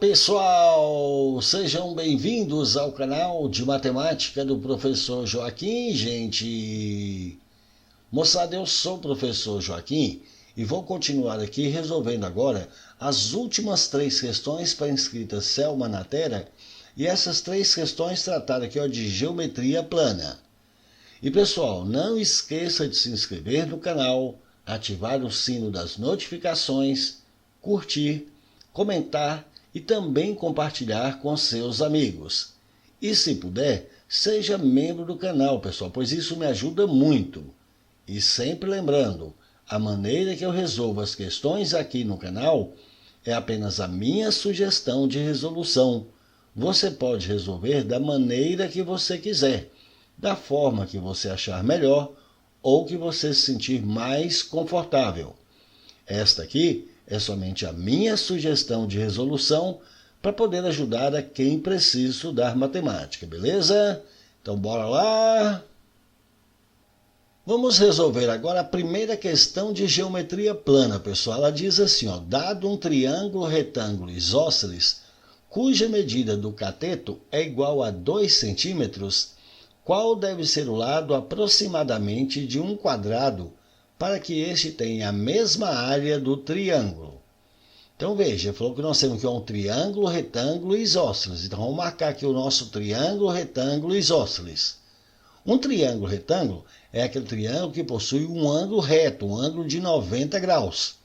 Pessoal, sejam bem-vindos ao canal de matemática do professor Joaquim, gente. Moçada, eu sou o professor Joaquim e vou continuar aqui resolvendo agora as últimas 3 questões para a inscrita Selma Natera, e essas 3 questões trataram aqui de geometria plana. E pessoal, não esqueça de se inscrever no canal, ativar o sino das notificações, curtir, comentar e também compartilhar com seus amigos. E se puder, seja membro do canal, pessoal, pois isso me ajuda muito. E sempre lembrando, a maneira que eu resolvo as questões aqui no canal é apenas a minha sugestão de resolução. Você pode resolver da maneira que você quiser, da forma que você achar melhor ou que você se sentir mais confortável. Esta aqui é somente a minha sugestão de resolução para poder ajudar a quem precisa estudar matemática, beleza? Então bora lá! Vamos resolver agora a primeira questão de geometria plana, pessoal. Ela diz assim, dado um triângulo retângulo isósceles, cuja medida do cateto é igual a 2 centímetros, qual deve ser o lado aproximadamente de um quadrado para que este tenha a mesma área do triângulo? Então veja, falou que nós temos aqui um triângulo, retângulo e isósceles. Então vamos marcar aqui o nosso triângulo, retângulo e isósceles. Um triângulo retângulo é aquele triângulo que possui um ângulo reto, um ângulo de 90 graus.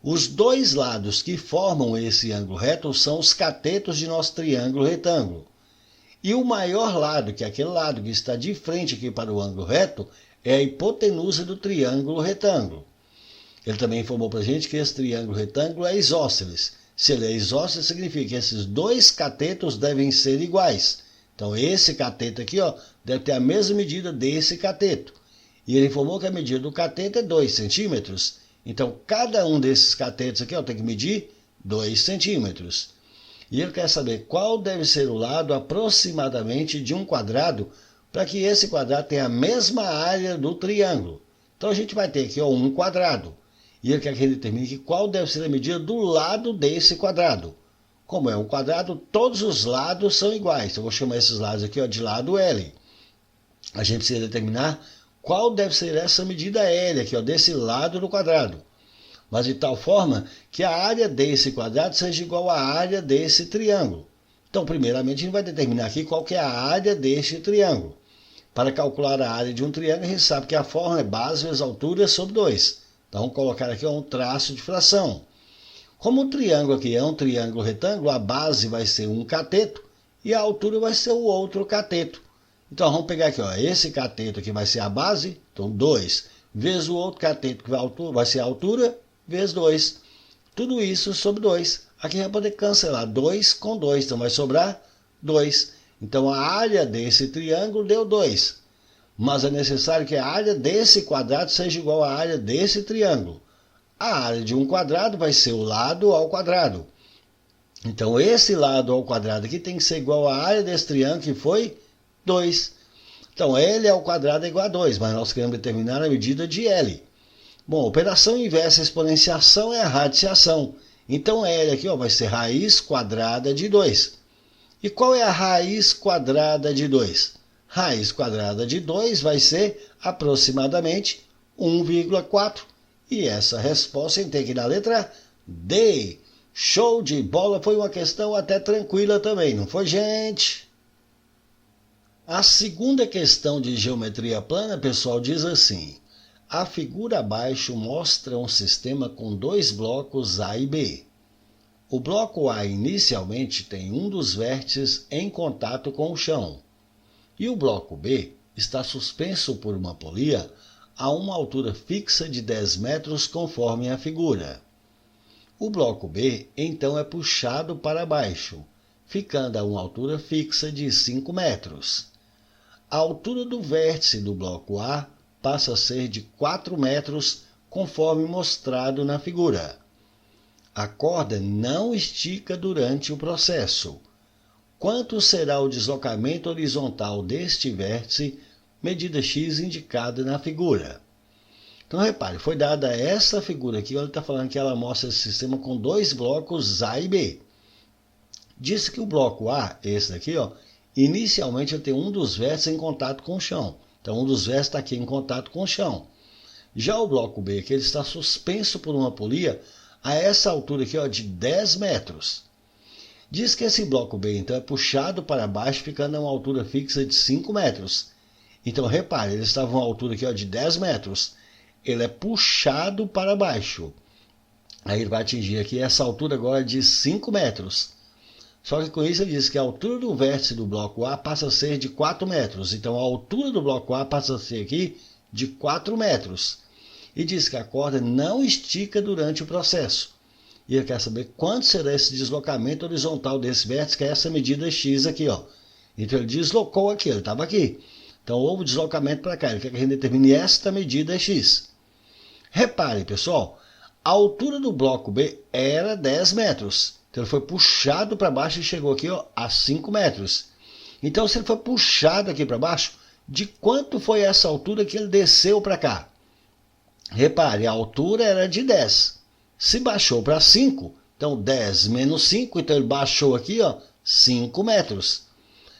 Os dois lados que formam esse ângulo reto são os catetos de nosso triângulo retângulo. E o maior lado, que é aquele lado que está de frente aqui para o ângulo reto, é a hipotenusa do triângulo retângulo. Ele também informou para a gente que esse triângulo retângulo é isósceles. Se ele é isósceles, significa que esses dois catetos devem ser iguais. Então, esse cateto aqui deve ter a mesma medida desse cateto. E ele informou que a medida do cateto é 2 centímetros. Então, cada um desses catetos aqui tem que medir 2 centímetros. E ele quer saber qual deve ser o lado aproximadamente de um quadrado para que esse quadrado tenha a mesma área do triângulo. Então, a gente vai ter aqui um quadrado. E ele quer que ele determine qual deve ser a medida do lado desse quadrado. Como é um quadrado, todos os lados são iguais. Então, eu vou chamar esses lados aqui de lado L. A gente precisa determinar qual deve ser essa medida L aqui, desse lado do quadrado. Mas de tal forma que a área desse quadrado seja igual à área desse triângulo. Então, primeiramente, a gente vai determinar aqui qual que é a área deste triângulo. Para calcular a área de um triângulo, a gente sabe que a fórmula é base vezes altura sobre 2. Então, vamos colocar aqui um traço de fração. Como o triângulo aqui é um triângulo retângulo, a base vai ser um cateto e a altura vai ser o outro cateto. Então, vamos pegar aqui, esse cateto aqui vai ser a base, então 2, vezes o outro cateto que vai ser a altura, vezes 2. Tudo isso sobre 2. Aqui vai poder cancelar 2 com 2, então vai sobrar 2. Então, a área desse triângulo deu 2. Mas é necessário que a área desse quadrado seja igual à área desse triângulo. A área de um quadrado vai ser o lado ao quadrado. Então, esse lado ao quadrado aqui tem que ser igual à área desse triângulo, que foi 2. Então, L ao quadrado é igual a 2, mas nós queremos determinar a medida de L. Bom, operação inversa exponenciação é a radiciação. Então, L aqui vai ser raiz quadrada de 2. E qual é a raiz quadrada de 2? Raiz quadrada de 2 vai ser aproximadamente 1,4. E essa resposta tem que ir na letra D. Show de bola! Foi uma questão até tranquila também, não foi, gente? A segunda questão de geometria plana, pessoal, diz assim. A figura abaixo mostra um sistema com 2 blocos A e B. O bloco A inicialmente tem um dos vértices em contato com o chão. E o bloco B está suspenso por uma polia a uma altura fixa de 10 metros conforme a figura. O bloco B, então, é puxado para baixo, ficando a uma altura fixa de 5 metros. A altura do vértice do bloco A passa a ser de 4 metros, conforme mostrado na figura. A corda não estica durante o processo. Quanto será o deslocamento horizontal deste vértice, medida x indicada na figura? Então, repare, foi dada essa figura aqui, ele está falando que ela mostra esse sistema com 2 blocos A e B. Diz que o bloco A, esse daqui, ó, inicialmente ele tem um dos vértices em contato com o chão. Então, um dos vértices está aqui em contato com o chão. Já o bloco B, que ele está suspenso por uma polia a essa altura aqui, ó, de 10 metros. Diz que esse bloco B, então, é puxado para baixo, ficando a uma altura fixa de 5 metros. Então, repare, ele estava a uma altura aqui, ó, de 10 metros. Ele é puxado para baixo. Aí ele vai atingir aqui essa altura agora de 5 metros. Só que com isso ele diz que a altura do vértice do bloco A passa a ser de 4 metros. Então, a altura do bloco A passa a ser aqui de 4 metros. E diz que a corda não estica durante o processo. E ele quer saber quanto será esse deslocamento horizontal desse vértice, que é essa medida X aqui, ó. Então ele deslocou aqui, ele estava aqui. Então houve deslocamento para cá, ele quer que a gente determine esta medida X. Repare, pessoal, a altura do bloco B era 10 metros. Então ele foi puxado para baixo e chegou aqui, ó, a 5 metros. Então se ele foi puxado aqui para baixo, de quanto foi essa altura que ele desceu para cá? Repare, a altura era de 10. Se baixou para 5, então 10 menos 5, então ele baixou aqui, ó, 5 metros.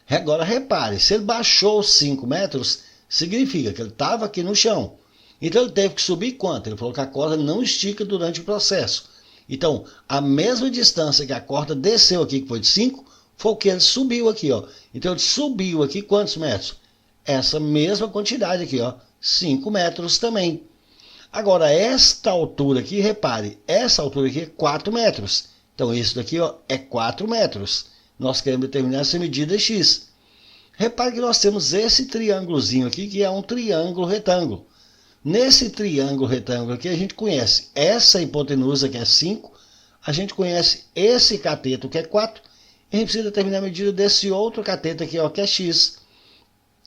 Agora repare, se ele baixou 5 metros, significa que ele estava aqui no chão. Então ele teve que subir quanto? Ele falou que a corda não estica durante o processo. Então, a mesma distância que a corda desceu aqui, que foi de 5, foi o que ele subiu aqui, ó. Então ele subiu aqui quantos metros? Essa mesma quantidade aqui, ó, 5 metros também. Agora, esta altura aqui, repare, essa altura aqui é 4 metros. Então, isso daqui, ó, é 4 metros. Nós queremos determinar essa medida X. Repare que nós temos esse triângulozinho aqui, que é um triângulo retângulo. Nesse triângulo retângulo aqui, a gente conhece essa hipotenusa, que é 5. A gente conhece esse cateto, que é 4. E a gente precisa determinar a medida desse outro cateto aqui, ó, que é X.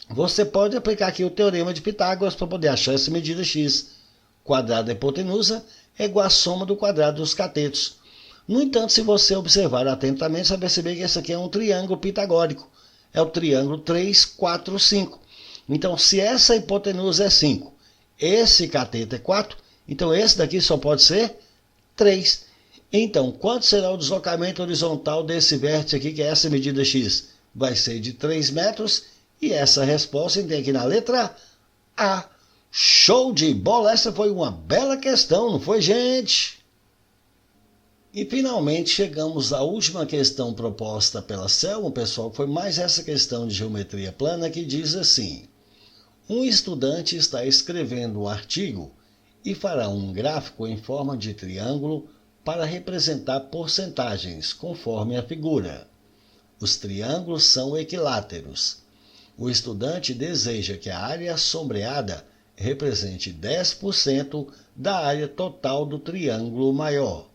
Você pode aplicar aqui o teorema de Pitágoras para poder achar essa medida X. Quadrado da hipotenusa é igual à soma do quadrado dos catetos. No entanto, se você observar atentamente, você vai perceber que esse aqui é um triângulo pitagórico. É o triângulo 3, 4, 5. Então, se essa hipotenusa é 5, esse cateto é 4, então esse daqui só pode ser 3. Então, quanto será o deslocamento horizontal desse vértice aqui, que é essa medida X? Vai ser de 3 metros, e essa resposta tem aqui na letra A. Show de bola! Essa foi uma bela questão, não foi, gente? E finalmente chegamos à última questão proposta pela Selma, pessoal, que foi mais essa questão de geometria plana, que diz assim: um estudante está escrevendo um artigo e fará um gráfico em forma de triângulo para representar porcentagens, conforme a figura. Os triângulos são equiláteros. O estudante deseja que a área sombreada represente 10% da área total do triângulo maior.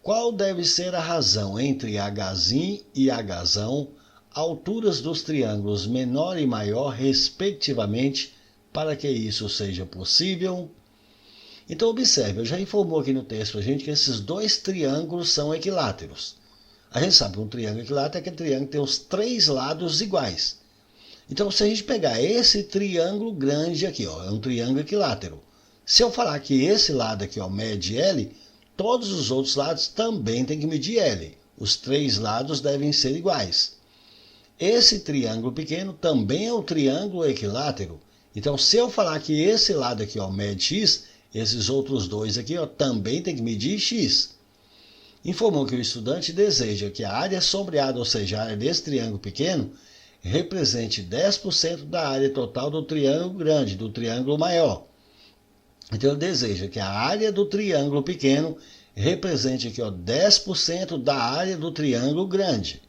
Qual deve ser a razão entre H'zinho e H'zão, alturas dos triângulos menor e maior, respectivamente, para que isso seja possível? Então, observe, eu já informou aqui no texto para a gente que esses dois triângulos são equiláteros. A gente sabe que um triângulo equilátero é aquele triângulo que tem os 3 lados iguais. Então, se a gente pegar esse triângulo grande aqui, ó, é um triângulo equilátero. Se eu falar que esse lado aqui, ó, mede L, todos os outros lados também têm que medir L. Os 3 lados devem ser iguais. Esse triângulo pequeno também é um triângulo equilátero. Então, se eu falar que esse lado aqui, ó, mede X, esses outros dois aqui, ó, também tem que medir X. Informou que o estudante deseja que a área sombreada, ou seja, a área desse triângulo pequeno, represente 10% da área total do triângulo grande, do triângulo maior. Então, ele deseja que a área do triângulo pequeno represente aqui, ó, 10% da área do triângulo grande.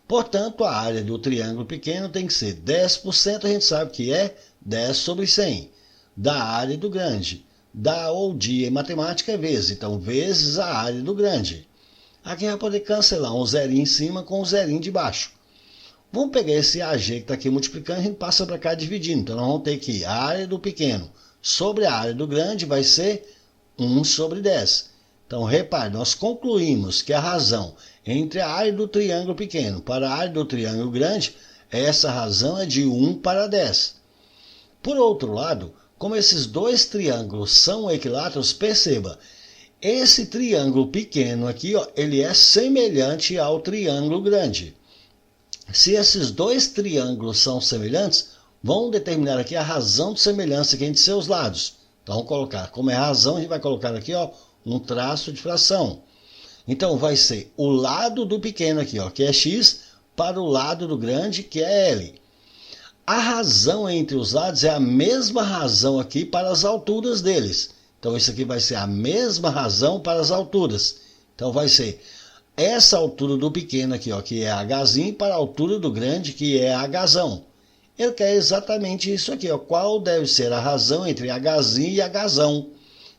Portanto, a área do triângulo pequeno tem que ser 10%, a gente sabe que é 10 sobre 100, da área do grande. Da ou de em matemática é vezes, então vezes a área do grande. Aqui vai poder cancelar um zerinho em cima com um zerinho de baixo. Vamos pegar esse AG que está aqui multiplicando, a gente passa para cá dividindo. Então, nós vamos ter que a área do pequeno sobre a área do grande vai ser 1 sobre 10. Então, repare, nós concluímos que a razão entre a área do triângulo pequeno para a área do triângulo grande, essa razão é de 1 para 10. Por outro lado, como esses dois triângulos são equiláteros, perceba, esse triângulo pequeno aqui, ó, ele é semelhante ao triângulo grande. Se esses dois triângulos são semelhantes, vamos determinar aqui a razão de semelhança aqui entre seus lados. Então vamos colocar, como é razão, a gente vai colocar aqui, ó, um traço de fração. Então vai ser o lado do pequeno aqui, ó, que é x, para o lado do grande, que é L. A razão entre os lados é a mesma razão aqui para as alturas deles. Então isso aqui vai ser a mesma razão para as alturas. Então vai ser essa altura do pequeno aqui, ó, que é Hzinho, para a altura do grande, que é Hzão. Ele quer exatamente isso aqui, ó, qual deve ser a razão entre Hzinho e Hzão.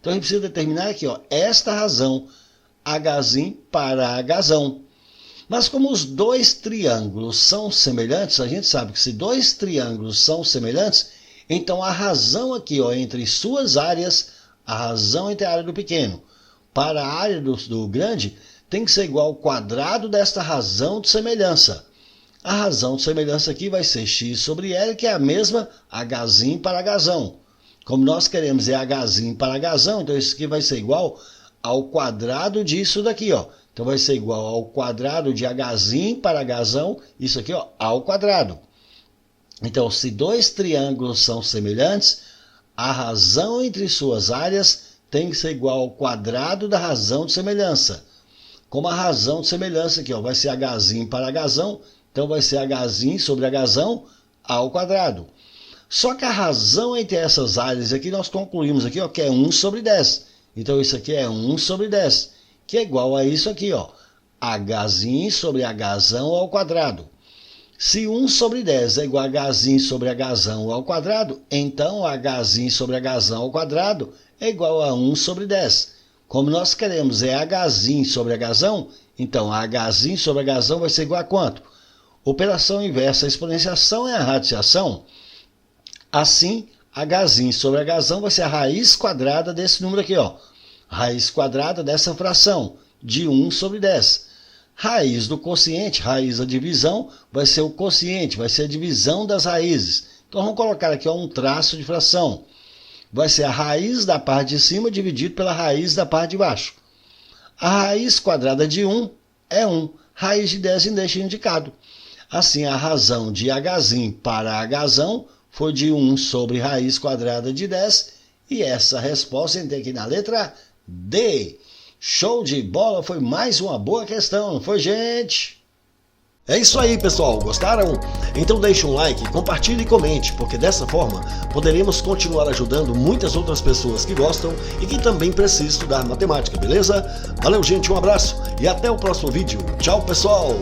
Então a gente precisa determinar aqui, ó, esta razão, Hzinho para Hzão. Mas como os dois triângulos são semelhantes, a gente sabe que se dois triângulos são semelhantes, então a razão aqui, ó, entre suas áreas, a razão entre a área do pequeno para a área do grande, tem que ser igual ao quadrado desta razão de semelhança. A razão de semelhança aqui vai ser x sobre L, que é a mesma Hzinho para Hzão. Como nós queremos é Hzinho para Hzão, então isso aqui vai ser igual ao quadrado disso daqui, ó. Então vai ser igual ao quadrado de Hzinho para Hzão, isso aqui, ó, ao quadrado. Então, se dois triângulos são semelhantes, a razão entre suas áreas tem que ser igual ao quadrado da razão de semelhança. Como a razão de semelhança aqui, ó, vai ser Hzinho para Hzão, então vai ser Hzinho sobre Hzão ao quadrado. Só que a razão entre essas áreas aqui, nós concluímos aqui, ó, que é 1 sobre 10. Então isso aqui é 1 sobre 10, que é igual a isso aqui, ó, Hzinho sobre Hzão ao quadrado. Se 1 sobre 10 é igual a Hzinho sobre Hzão ao quadrado, então Hzinho sobre Hzão ao quadrado é igual a 1 sobre 10. Como nós queremos é Hzinho sobre Hzão, então Hzinho sobre Hzão vai ser igual a quanto? Operação inversa, a exponenciação é a radiciação. Assim, Hzinho sobre Hzão vai ser a raiz quadrada desse número aqui, ó. Raiz quadrada dessa fração, de 1 sobre 10. Raiz do quociente, raiz da divisão, vai ser o quociente, vai ser a divisão das raízes. Então vamos colocar aqui, ó, um traço de fração. Vai ser a raiz da parte de cima dividido pela raiz da parte de baixo. A raiz quadrada de 1 é 1. Raiz de 10 deixa indicado. Assim, a razão de Hzinho para Hzão foi de 1 sobre raiz quadrada de 10. E essa resposta a gente tem aqui na letra D. Show de bola, foi mais uma boa questão, não foi, gente? É isso aí, pessoal, gostaram? Então deixe um like, compartilhe e comente, porque dessa forma poderemos continuar ajudando muitas outras pessoas que gostam e que também precisam estudar matemática, beleza? Valeu, gente, um abraço e até o próximo vídeo. Tchau, pessoal!